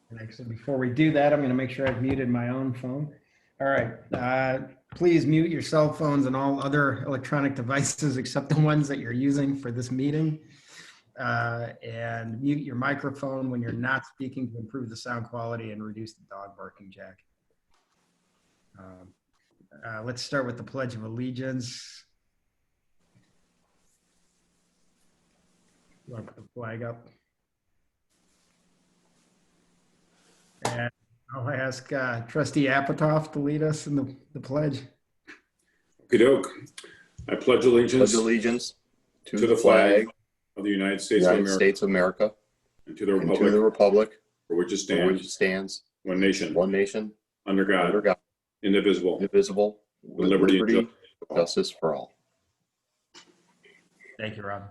And actually, before we do that, I'm going to make sure I've muted my own phone. All right. Please mute your cell phones and all other electronic devices except the ones that you're using for this meeting. And mute your microphone when you're not speaking to improve the sound quality and reduce the dog barking, Jack. Let's start with the Pledge of Allegiance. You want to put the flag up? And I'll ask Trustee Apatow to lead us in the pledge. Okey-doke. I pledge allegiance to the flag of the United States of America and to the republic for which it stands, one nation, under God, indivisible, with liberty and justice for all. Thank you, Rob.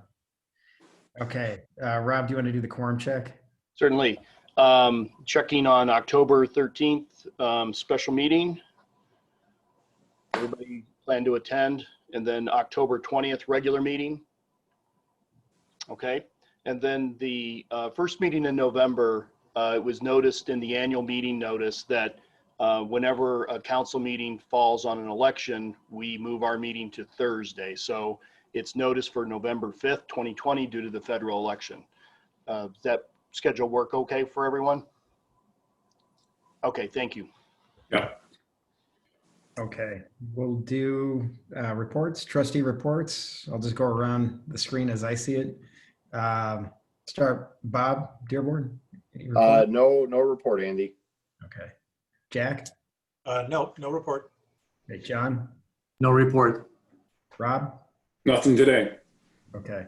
Okay, Rob, do you want to do the quorum check? Certainly. Checking on October 13th special meeting. Everybody plan to attend. And then October 20th regular meeting. Okay. And then the first meeting in November, it was noticed in the annual meeting notice that whenever a council meeting falls on an election, we move our meeting to Thursday. So it's noticed for November 5th, 2020 due to the federal election. Does that schedule work okay for everyone? Okay, thank you. Yeah. Okay, we'll do reports, trustee reports. I'll just go around the screen as I see it. Start, Bob Dearborn. No report, Andy. Okay. Jack? No report. Hey, John? No report. Rob? Nothing today. Okay.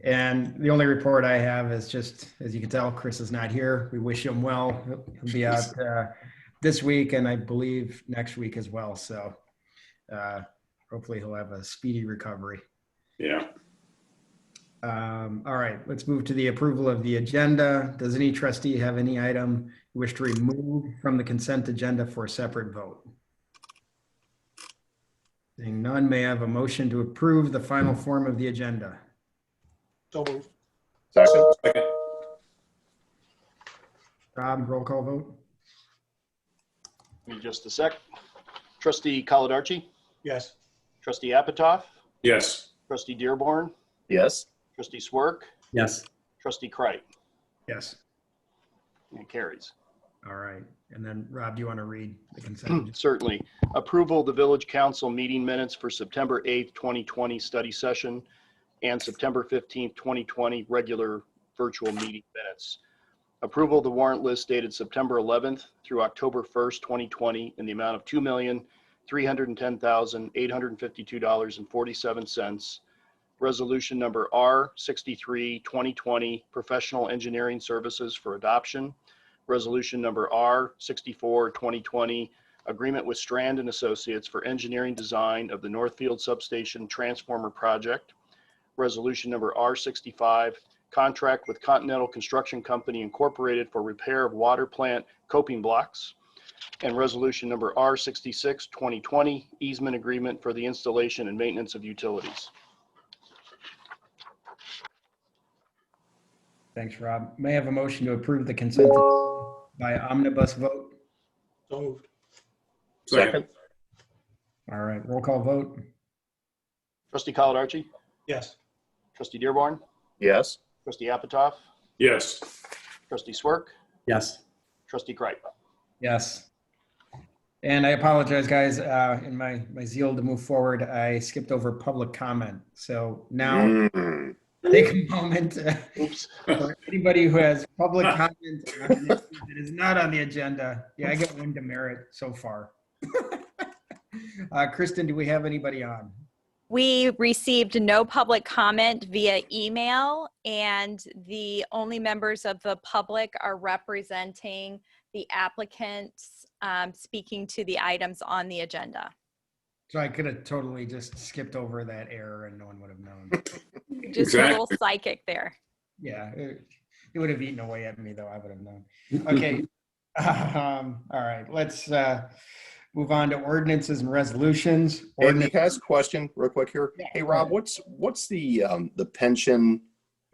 And the only report I have is just, as you can tell, Chris is not here. We wish him well. He'll be out this week and I believe next week as well. So hopefully he'll have a speedy recovery. Yeah. All right, let's move to the approval of the agenda. Does any trustee have any item you wish to remove from the consent agenda for a separate vote? Seeing none, may I have a motion to approve the final form of the agenda? So moved. Second. Rob, roll call vote? Give me just a sec. Trustee Caladarchi, Yes. Trustee Apatow, Yes. Trustee Dearborn, Yes. Trustee Swerk, Yes. Trustee Kright. Yes. And it carries. All right. And then Rob, do you want to read the consent agenda? Certainly. Approval of the Village Council meeting minutes for September 8th, 2020 study session and September 15th, 2020 regular virtual meeting minutes. Approval of the warrant list dated September 11th through October 1st, 2020 in the amount of $2,310,852.47. Resolution number R63, 2020, professional engineering services for adoption. Resolution number R64, 2020, agreement with Strand and Associates for engineering design of the Northfield Substation Transformer Project. Resolution number R65, contract with Continental Construction Company Incorporated for repair of water plant coping blocks. And resolution number R66, 2020, easement agreement for the installation and maintenance of utilities. Thanks, Rob. May I have a motion to approve the consent by omnibus vote? So moved. Second. All right, roll call vote? Trustee Caladarchi, Yes. Trustee Dearborn, Yes. Trustee Apatow, Yes. Trustee Swerk, Yes. Trustee Kright. Yes. And I apologize, guys. In my zeal to move forward, I skipped over public comment. So now take a moment. Oops. For anybody who has public comment on an issue that is not on the agenda, yeah, I get one demerit so far. Kristen, do we have anybody on? We received no public comment via email, and the only members of the public are representing the applicants speaking to the items on the agenda. So I could have totally just skipped over that error and no one would have known. Just a little psychic there. Yeah, it would have eaten away at me though. I would have known. Okay. All right, let's move on to ordinances and resolutions. Andy has a question real quick here. Yeah, Hey, go Rob, ahead. what's the pension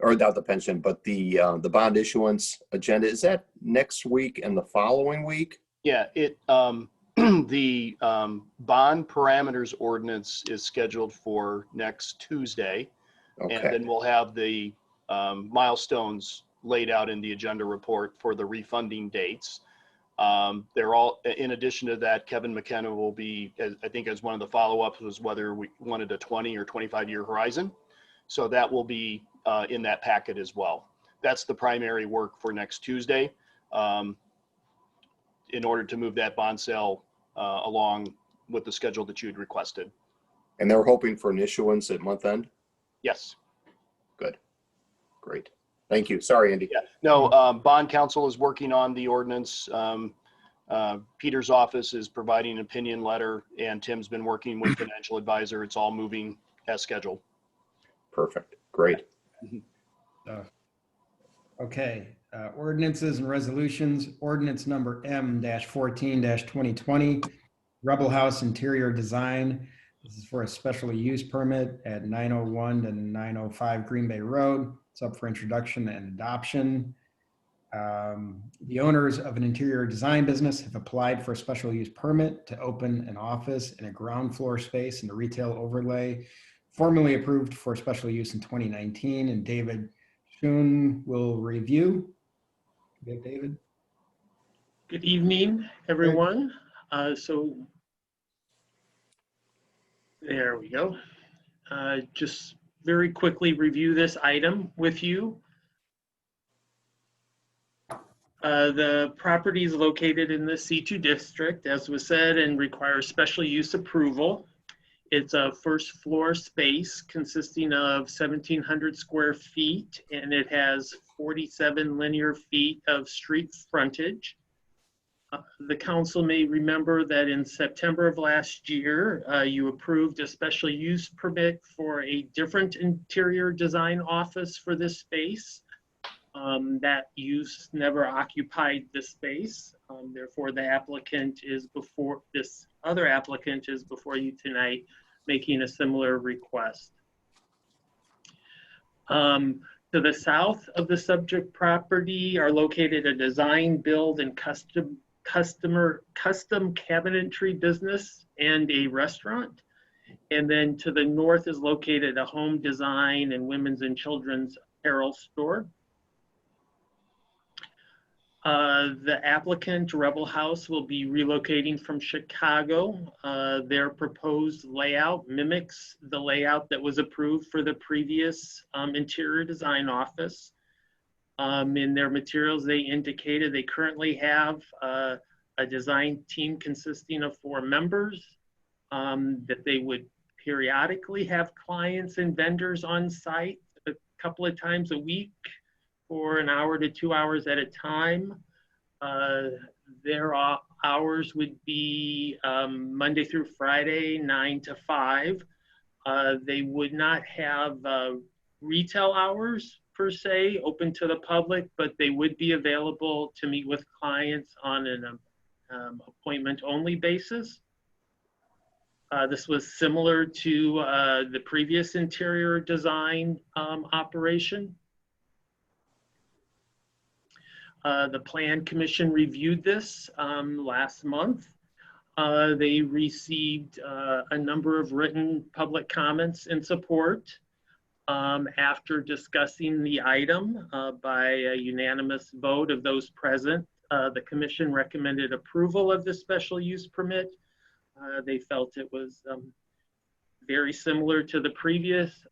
or not the pension, but the bond issuance agenda, is that next week and the following week? Yeah, the bond parameters ordinance is scheduled for next Tuesday. And Okay, then we'll have the milestones laid out in the agenda report for the refunding dates. They're all, in addition to that, Kevin McKenna will be, I think as one of the follow-ups was whether we wanted a 20 or 25-year horizon. So that will be in that packet as well. That's the primary work for next Tuesday in order to move that bond sale along with the schedule that you had requested. and they're hoping for an issuance at month end? Yes. Good, great. Thank you. Sorry, Andy. Yeah. No, bond counsel is working on the ordinance. Peter's office is providing an opinion letter, and Tim's been working with financial advisor. It's all moving as scheduled. Perfect, great. Okay, ordinances and resolutions. Ordinance number M-14-2020, Rebel House interior design. This is for a special use permit at 901 to 905 Green Bay Road. It's up for introduction and adoption. The owners of an interior design business have applied for a special use permit to open an office in a ground floor space in the retail overlay, formally approved for special use in 2019, and David Schoen will review. Okay, David. Good evening, everyone. So there we go. Just very quickly review this item with you. The property is located in the C2 district, as was said, and requires special use approval. It's a first floor space consisting of 1,700 square feet, and it has 47 linear feet of street frontage. The council may remember that in September of last year, you approved a special use permit for a different interior design office for this space. That use never occupied the space. Therefore, the applicant is before, this other applicant is before you tonight making a similar request. To the south of the subject property are located a design, build, and custom cabinetry business and a restaurant. And then to the north is located a home design and women's and children's apparel store. The applicant, Rebel House, will be relocating from Chicago. Their proposed layout mimics the layout that was approved for the previous interior design office. In their materials, they indicated they currently have a design team consisting of 4 members, that they would periodically have clients and vendors on site a couple of times a week for an hour to 2 hours at a time. Their hours would be Monday through Friday, 9 to 5. They would not have retail hours per se open to the public, but they would be available to meet with clients on an appointment only basis. This was similar to the previous interior design operation. The Plan Commission reviewed this last month. They received a number of written public comments in support. After discussing the item by a unanimous vote of those present, the Commission recommended approval of the special use permit. They felt it was very similar to the previous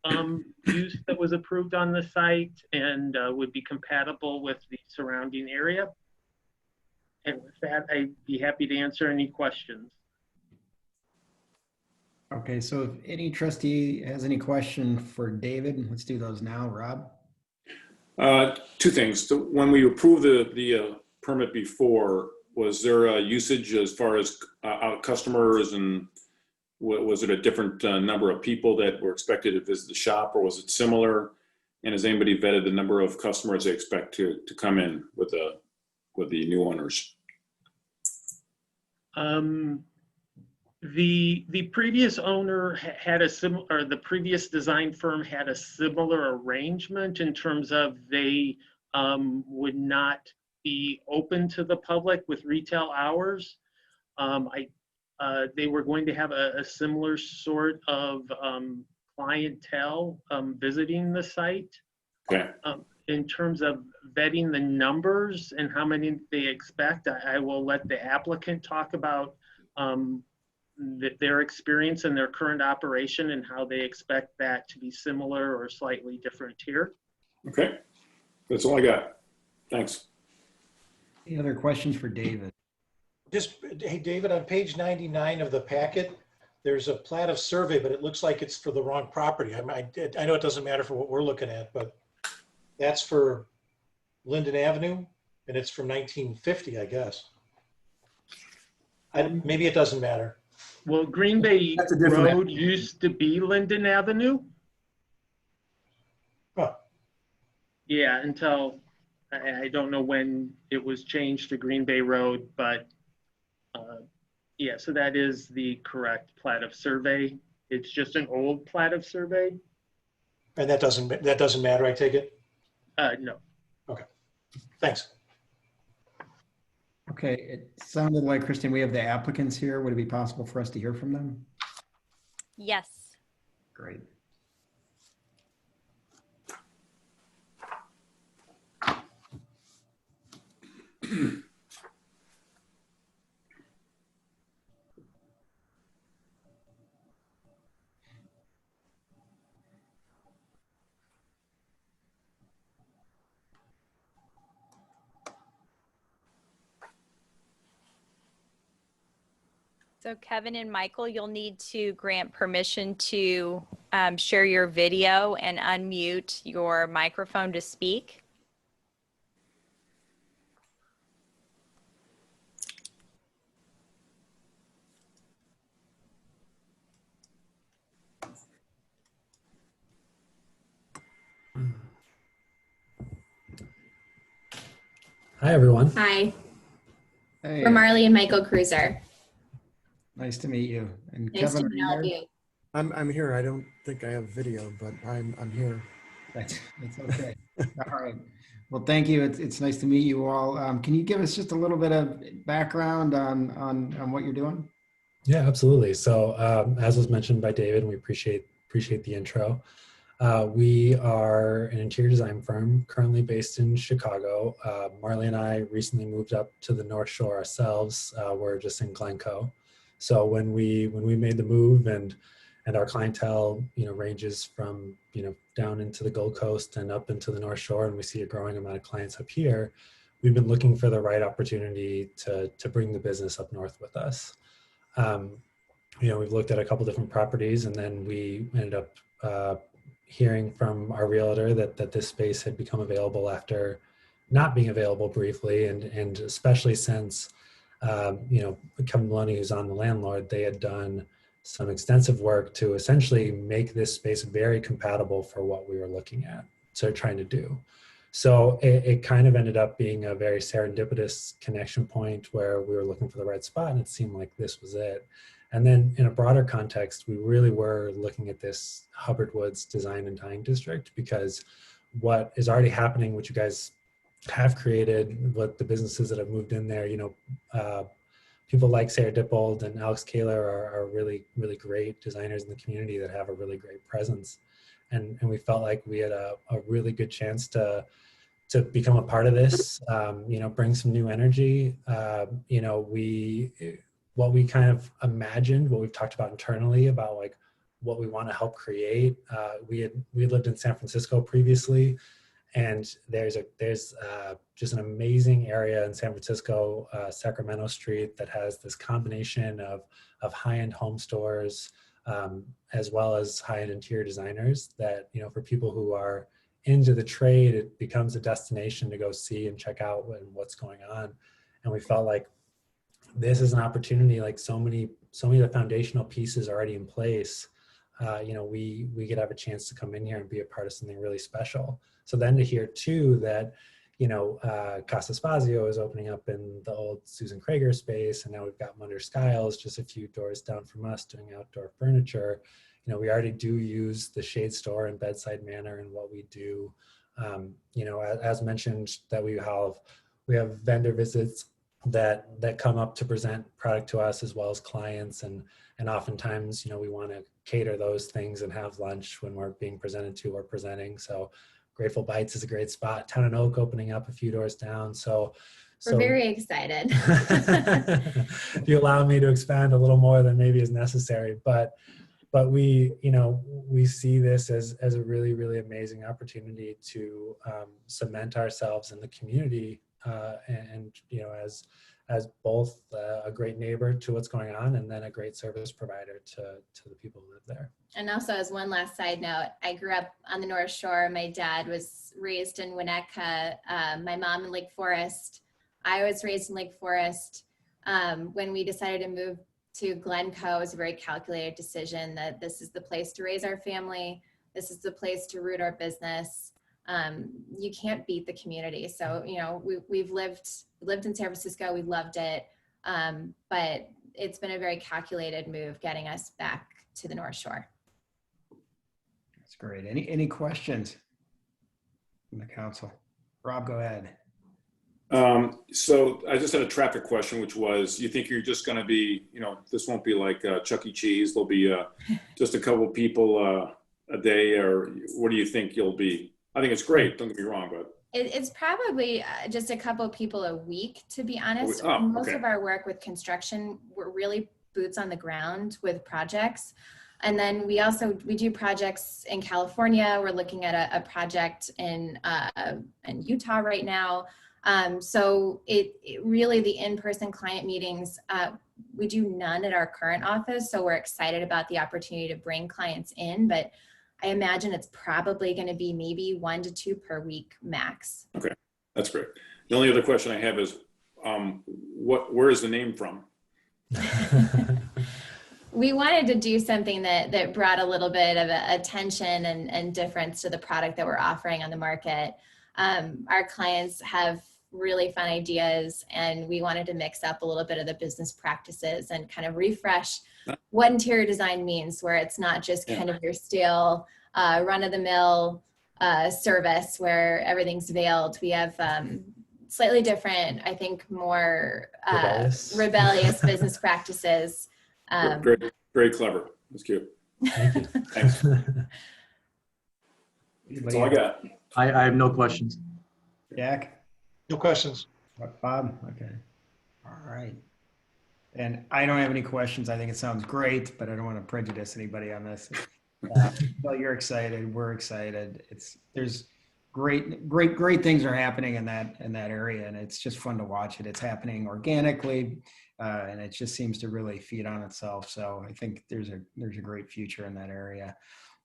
use that was approved on the site and would be compatible with the surrounding area. And with that, I'd be happy to answer any questions. Okay, so if any trustee has any question for David, let's do those now. Rob? 2 things. So when we approved the permit before, was there a usage as far as customers, and was it a different number of people that were expected to visit the shop, or was it similar? And has anybody vetted the number of customers they expect to come in with the new owners? The previous owner had a similar, or the previous design firm had a similar arrangement in terms of they would not be open to the public with retail hours. They were going to have a similar sort of clientele visiting the site. Okay. In terms of vetting the numbers and how many they expect, I will let the applicant talk about their experience and their current operation and how they expect that to be similar or slightly different here. Okay. That's all I got. Thanks. Any other questions for David? Just, hey, David, on page 99 of the packet, there's a plat of survey, but it looks like it's for the wrong property. I know it doesn't matter for what we're looking at, but that's for Linden Avenue, and it's from 1950, I guess. Maybe it doesn't matter. Well, Green Bay That's a different Road used to be Linden Avenue. Huh. Yeah, until, I don't know when it was changed to Green Bay Road, but yeah, so that is the correct plat of survey. It's just an old plat of survey. And that doesn't matter, I take it? No. Okay, thanks. Okay, it sounded like, Kristen, we have the applicants here. Would it be possible for us to hear from them? Yes. Great. So Kevin and Michael, you'll need to grant permission to share your video and unmute your microphone to speak. Hi, everyone. Hi, Hey, we're Marley and Michael Cruiser. nice to meet you. And Nice Kevin, to are you know there? you. I'm here. I don't think I have video, but I'm here. That's okay. All right. Well, thank you. It's nice to meet you all. Can you give us just a little bit of background on what you're doing? Yeah, absolutely. So as was mentioned by David, we appreciate the intro. We are an interior design firm currently based in Chicago. Marley and I recently moved up to the North Shore ourselves. We're just in Glencoe. So when we made the move and our clientele, ranges from, down into the Gold Coast and up into the North Shore, and we see a growing amount of clients up here, we've been looking for the right opportunity to bring the business up north with us. We've looked at a couple different properties, and then we ended up hearing from our realtor that this space had become available after not being available briefly, and especially since Kevin Maloney, who's on the landlord, they had done some extensive work to essentially make this space very compatible for what we were looking at, so trying to do. So it kind of ended up being a very serendipitous connection point where we were looking for the right spot, and it seemed like this was it. And then in a broader context, we really were looking at this Hubbard Woods Design and Dying District, because what is already happening, which you guys have created, what the businesses that have moved in there, people like Sarah Dippold and Alex Kaler are really, really great designers in the community that have a really great presence. And we felt like we had a really good chance to become a part of this, bring some new energy. What we kind of imagined, what we've talked about internally about like what we want to help create. We lived in San Francisco previously, and there's just an amazing area in San Francisco, Sacramento Street, that has this combination of high-end home stores, as well as high-end interior designers that, for people who are into the trade, it becomes a destination to go see and check out what's going on. And we felt like this is an opportunity, like so many of the foundational pieces already in place. We could have a chance to come in here and be a part of something really special. So then to hear too that, Casa Spazio is opening up in the old Susan Krager space, and now we've got Munder Skiles just a few doors down from us doing outdoor furniture. We already do use the Shade Store and Bedside Manor in what we do. As mentioned, that we have vendor visits that come up to present product to us as well as clients, and oftentimes we want to cater those things and have lunch when we're being presented to or presenting. So Grateful Bites is a great spot. Town and Oak opening up a few doors down. So we're very excited. If you allow me to expand a little more than maybe is necessary, but we see this as a really, really amazing opportunity to cement ourselves in the community, and as both a great neighbor to what's going on, and then a great service provider to the people who live there. And also, as one last side note, I grew up on the North Shore. My dad was raised in Winnetka. My mom in Lake Forest. I was raised in Lake Forest. When we decided to move to Glencoe, it was a very calculated decision that this is the place to raise our family. This is the place to root our business. You can't beat the community. So, we've lived in San Francisco. We loved it. But it's been a very calculated move getting us back to the North Shore. That's great. Any questions from the council? Rob, go ahead. So I just had a traffic question, which was, you think you're just going to be, this won't be like Chuck E. Cheese. There'll be just a couple people a day, or what do you think you'll be? I think it's great. Don't get me wrong, but it's probably just a couple of people a week, to be honest. Oh, Most okay. of our work with construction, we're really boots on the ground with projects. And then we do projects in California. We're looking at a project in Utah right now. So it really, the in-person client meetings, we do none at our current office. So we're excited about the opportunity to bring clients in, but I imagine it's probably going to be maybe 1 to 2 per week max. okay, that's great. The only other question I have is, where is the name from? We wanted to do something that brought a little bit of attention and difference to the product that we're offering on the market. Our clients have really fun ideas, and we wanted to mix up a little bit of the business practices and kind of refresh what interior design means, where it's not just kind of your stale run-of-the-mill service where everything's veiled. We have slightly different, I think, more rebellious business practices. Very, very clever. That's cute. Thank you. Thanks. That's all I got. I have no questions. Jack? No questions. Bob? Okay. All right. And I don't have any questions. I think it sounds great, but I don't want to prejudice anybody on this. Well, you're excited. We're excited. There's great things are happening in that area, and it's just fun to watch it. It's happening organically, and it just seems to really feed on itself. So I think there's a great future in that area.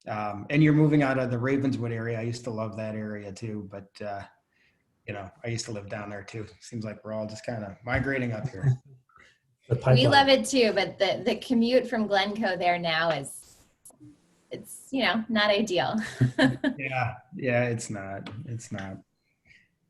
And you're moving out of the Ravenswood area. I used to love that area too, but I used to live down there too. Seems like we're all just kind of migrating up here. We love it too, but the commute from Glencoe there now it's not ideal. Yeah, it's not.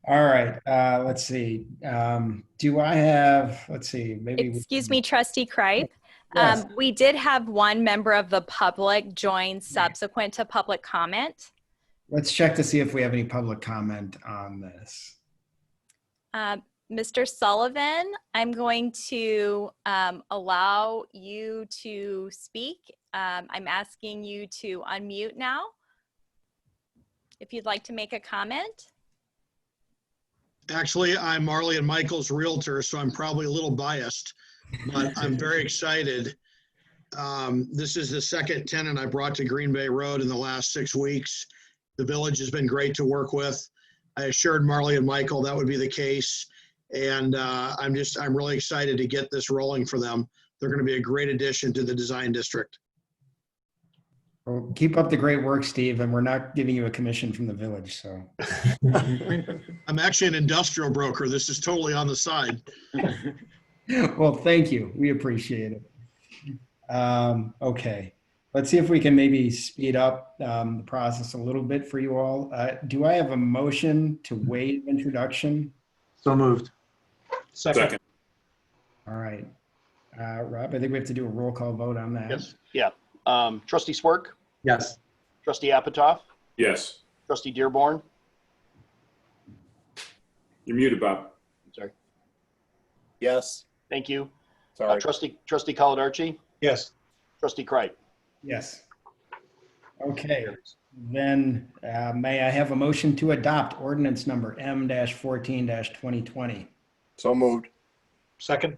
All right, let's see. Do I have, maybe. Excuse me, Trustee Kripe. Yes. We did have one member of the public join subsequent to public comment. Let's check to see if we have any public comment on this. Mr. Sullivan, I'm going to allow you to speak. I'm asking you to unmute now, if you'd like to make a comment. Actually, I'm Marley and Michael's realtor, so I'm probably a little biased, but I'm very excited. This is the second tenant I brought to Green Bay Road in the last 6 weeks. The village has been great to work with. I assured Marley and Michael that would be the case. And I'm really excited to get this rolling for them. They're going to be a great addition to the design district. Well, keep up the great work, Steve, and we're not giving you a commission from the village, so. I'm actually an industrial broker. This is totally on the side. Well, thank you. We appreciate it. Okay. let's see if we can maybe speed up the process a little bit for you all. Do I have a motion to waive introduction? So moved. Second. All right. Rob, I think we have to do a roll call vote on that. Yes, yeah. Trustee Swerk, Yes. trustee Apatow, Yes. trustee Dearborn, You're muted, Bob. sorry, Yes. thank you. Sorry. Trustee Caladarchi, Yes. trustee Kreip. Yes. Okay, then may I have a motion to adopt ordinance number M-14-2020? So moved. Second.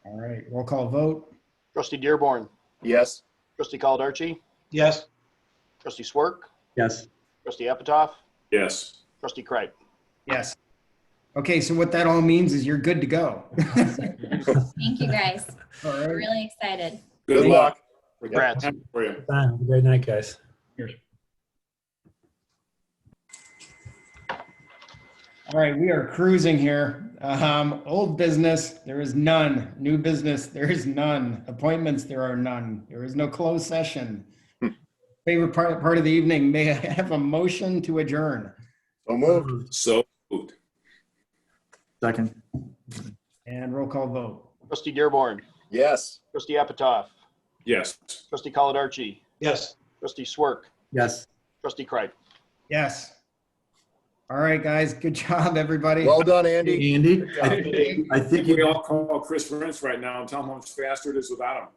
All right, roll call vote. Trustee Dearborn, Yes. trustee Caladarchi, Yes. trustee Swerk, Yes. trustee Apatow, Yes. trustee Kreip. Yes. Okay, so what that all means is you're good to go. Thank you, guys. All We're right. really excited. Good luck. Congrats. For you. Have a great night, guys. All right, we are cruising here. Old business, there is none. New business, there is none. Appointments, there are none. There is no closed session. Favorite part of the evening, may I have a motion to adjourn? So moved. So moved. Second. And roll call vote. Trustee Dearborn, Yes. trustee Apatow, Yes. trustee Caladarchi, Yes. trustee Swerk, Yes. trustee Kreip. Yes. All right, guys, good job, everybody. Well done, Andy. Andy, Good job. I think We you all call Chris Rentz right now and tell him how much faster it is without him.